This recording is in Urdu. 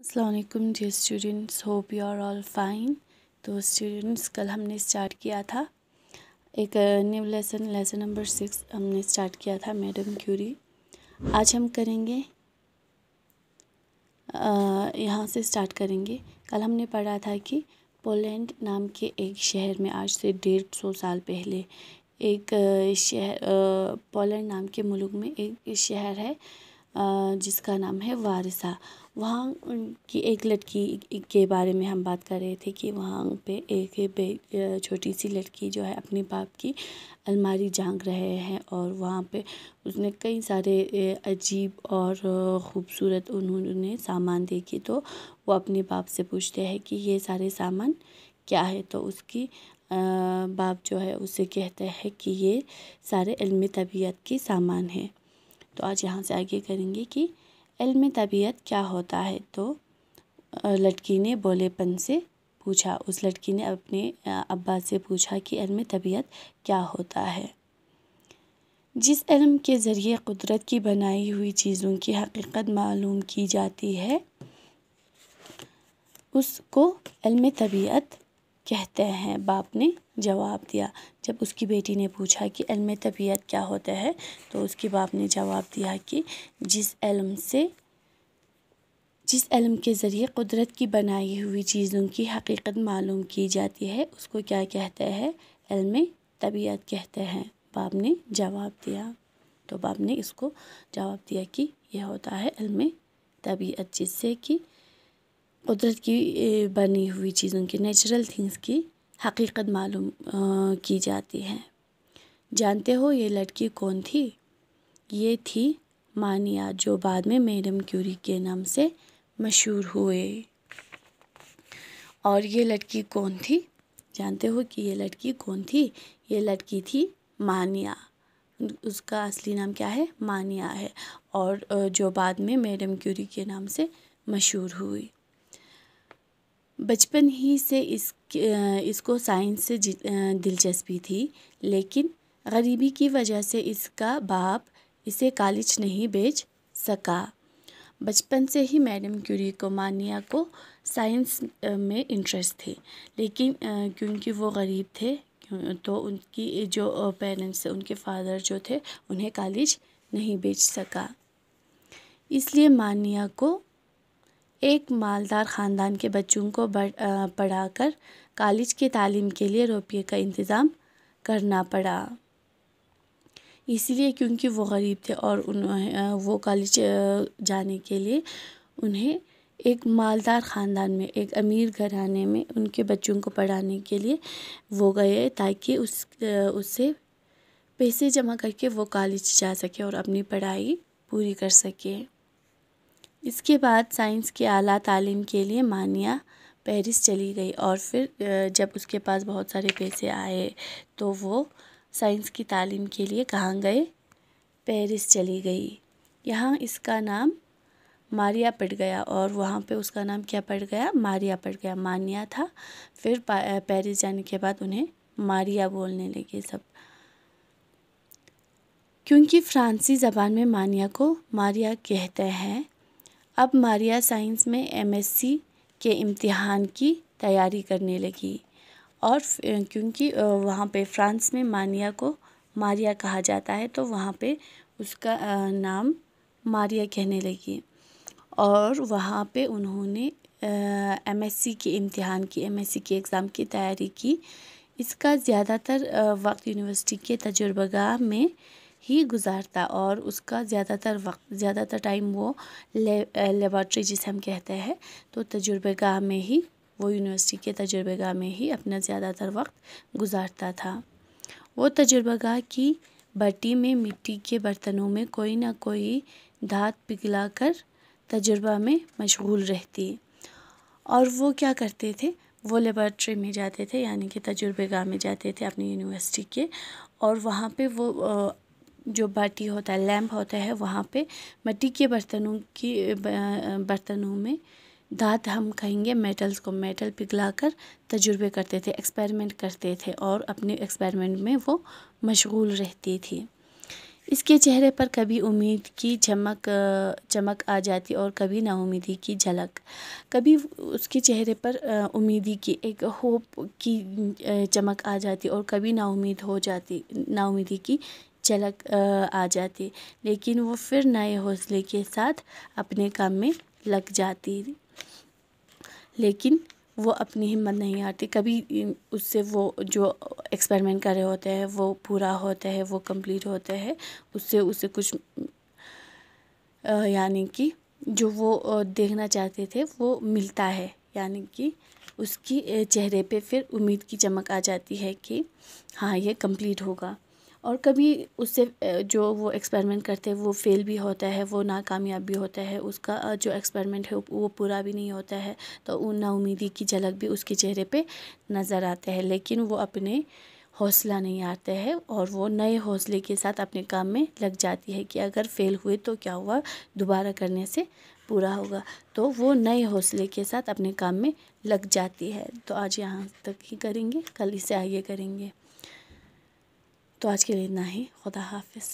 السلام علیکم dear students, hope you are all fine. تو اسٹوڈنٹس، کل ہم نے اسٹارٹ کیا تھا ایک نیو لیسن نمبر 6 ہم نے اسٹارٹ کیا تھا میڈم کیوری۔ آج ہم کریں گے یہاں سے اسٹارٹ کریں گے۔ کل ہم نے پڑھا تھا کہ پولینڈ نام کے ایک شہر میں آج سے 150 سال پہلے ایک پولینڈ نام کے ملک میں ایک شہر ہے جس کا نام ہے وارسا۔ وہاں کی ایک لڑکی کے بارے میں ہم بات کر رہے تھے کہ وہاں پہ ایک چھوٹی سی لڑکی جو ہے اپنے باپ کی الماری جھانک رہے ہیں، اور وہاں پہ اس نے کئی سارے عجیب اور خوبصورت انہوں نے سامان دیکھے، تو وہ اپنے باپ سے پوچھتے ہیں کہ یہ سارے سامان کیا ہے، تو اس کی باپ جو ہے اسے کہتے ہیں کہ یہ سارے علم طبیعت کے سامان ہیں۔ تو آج یہاں سے آگے کریں گے کہ علم طبیعت کیا ہوتا ہے۔ تو لڑکی نے بولے پن سے پوچھا، اس لڑکی نے اپنے ابا سے پوچھا کہ علم طبیعت کیا ہوتا ہے۔ جس علم کے ذریعے قدرت کی بنائی ہوئی چیزوں کی حقیقت معلوم کی جاتی ہے اس کو علم طبیعت کہتے ہیں، باپ نے جواب دیا۔ جب اس کی بیٹی نے پوچھا کہ علم طبیعت کیا ہوتا ہے، تو اس کے باپ نے جواب دیا کہ جس علم کے ذریعے قدرت کی بنائی ہوئی چیزوں کی حقیقت معلوم کی جاتی ہے اس کو کیا کہتے ہیں؟ علم طبیعت کہتے ہیں، باپ نے جواب دیا۔ تو باپ نے اس کو جواب دیا کہ یہ ہوتا ہے علم طبیعت، جس سے کہ قدرت کی بنی ہوئی چیزوں کی نیچرل تھنگس کی حقیقت معلوم کی جاتی ہے۔ جانتے ہو یہ لڑکی کون تھی؟ یہ تھی مانیا، جو بعد میں میڈم کیوری کے نام سے مشہور ہوئے۔ اور یہ لڑکی کون تھی؟ جانتے ہو کہ یہ لڑکی کون تھی؟ یہ لڑکی تھی مانیا، اس کا اصلی نام کیا ہے؟ مانیا ہے، اور جو بعد میں میڈم کیوری کے نام سے مشہور ہوئی۔ بچپن ہی سے اس کو سائنس سے دلچسپی تھی، لیکن غریبی کی وجہ سے اس کا باپ اسے کالج نہیں بھیج سکا۔ بچپن سے ہی میڈم کیوری کو مانیا کو سائنس میں انٹرسٹ تھی، لیکن کیونکہ وہ غریب تھے تو ان کی جو پیرنٹس ان کے فادر جو تھے انہیں کالج نہیں بھیج سکا۔ اس لیے مانیا کو ایک مالدار خاندان کے بچوں کو پڑھا کر کالج کی تعلیم کے لیے روپے کا انتظام کرنا پڑا۔ اس لیے کیونکہ وہ غریب تھے اور وہ کالج جانے کے لیے انہیں ایک مالدار خاندان میں، ایک امیر گھرانے میں ان کے بچوں کو پڑھانے کے لیے وہ گئے، تاکہ اس سے پیسے جمع کر کے وہ کالج جا سکے اور اپنی پڑھائی پوری کر سکے۔ اس کے بعد سائنس کی اعلیٰ تعلیم کے لیے مانیا پیرس چلی گئی، اور پھر جب اس کے پاس بہت سارے پیسے آئے تو وہ سائنس کی تعلیم کے لیے کہاں گئے؟ پیرس چلی گئی۔ یہاں اس کا نام ماریا پڑ گیا، اور وہاں پہ اس کا نام کیا پڑ گیا؟ ماریا پڑ گیا۔ مانیا تھا، پھر پیرس جانے کے بعد انہیں ماریا بولنے لگے سب، کیونکہ فرانسیسی زبان میں مانیا کو ماریا کہتے ہیں۔ اب ماریا سائنس میں MSc کے امتحان کی تیاری کرنے لگی، اور کیونکہ وہاں پہ فرانس میں مانیا کو ماریا کہا جاتا ہے تو وہاں پہ اس کا نام ماریا کہنے لگی، اور وہاں پہ انہوں نے MSc کے امتحان کی، MSc کے ایگزام کی تیاری کی۔ اس کا زیادہ تر وقت یونیورسٹی کے تجربہ گاہ میں ہی گزارتا، اور اس کا زیادہ تر ٹائم وہ لیبارٹری جسے ہم کہتے ہیں، تو تجربہ گاہ میں ہی، وہ یونیورسٹی کے تجربہ گاہ میں ہی اپنا زیادہ تر وقت گزارتا تھا۔ وہ تجربہ گاہ کی بٹی میں مٹی کے برتنوں میں کوئی نہ کوئی دھات پگھلا کر تجربہ میں مشغول رہتی، اور وہ کیا کرتے تھے؟ وہ لیبارٹری میں جاتے تھے، یعنی کہ تجربہ گاہ میں جاتے تھے اپنی یونیورسٹی کے، اور وہاں پہ وہ جو باٹی ہوتا ہے، لیمپ ہوتا ہے، وہاں پہ مٹی کے برتنوں میں دھات، ہم کہیں گے میٹل پگھلا کر تجربے کرتے تھے، ایکسپیریمنٹ کرتے تھے، اور اپنے ایکسپیریمنٹ میں وہ مشغول رہتی تھی۔ اس کے چہرے پر کبھی امید کی چمک آ جاتی اور کبھی نا امیدی کی جھلک. کبھی اس کے چہرے پر امیدی کی ایک ہوپ کی چمک آ جاتی اور کبھی نا امیدی کی جھلک آ جاتی، لیکن وہ پھر نئے حوصلے کے ساتھ اپنے کام میں لگ جاتی. لیکن وہ اپنی ہمت نہیں ہارتی. کبھی اس سے وہ جو ایکسپیریمنٹ کر رہے ہوتے ہیں وہ پورا ہوتا ہے، وہ کمپلیٹ ہوتا ہے، اس سے اسے کچھ یعنی کہ جو وہ دیکھنا چاہتے تھے وہ ملتا ہے، یعنی کہ اس کی چہرے پہ پھر امید کی چمک آ جاتی ہے کہ ہاں یہ کمپلیٹ ہوگا. اور کبھی اس سے جو وہ ایکسپیریمنٹ کرتے ہیں وہ فیل بھی ہوتا ہے، وہ ناکامیاب بھی ہوتا ہے، اس کا جو ایکسپیریمنٹ ہے وہ پورا بھی نہیں ہوتا ہے، تو نا امیدی کی جھلک بھی اس کے چہرے پہ نظر آتا ہے. لیکن وہ اپنے حوصلہ نہیں ہارتے ہے اور وہ نئے حوصلے کے ساتھ اپنے کام میں لگ جاتی ہے کہ اگر فیل ہوئے تو کیا ہوا، دوبارہ کرنے سے پورا ہوگا. تو وہ نئے حوصلے کے ساتھ اپنے کام میں لگ جاتی ہے. تو آج یہاں تک ہی کریں گے، کل اس سے آگے کریں گے. تو آج کے لیے اتنا ہی. خدا حافظ.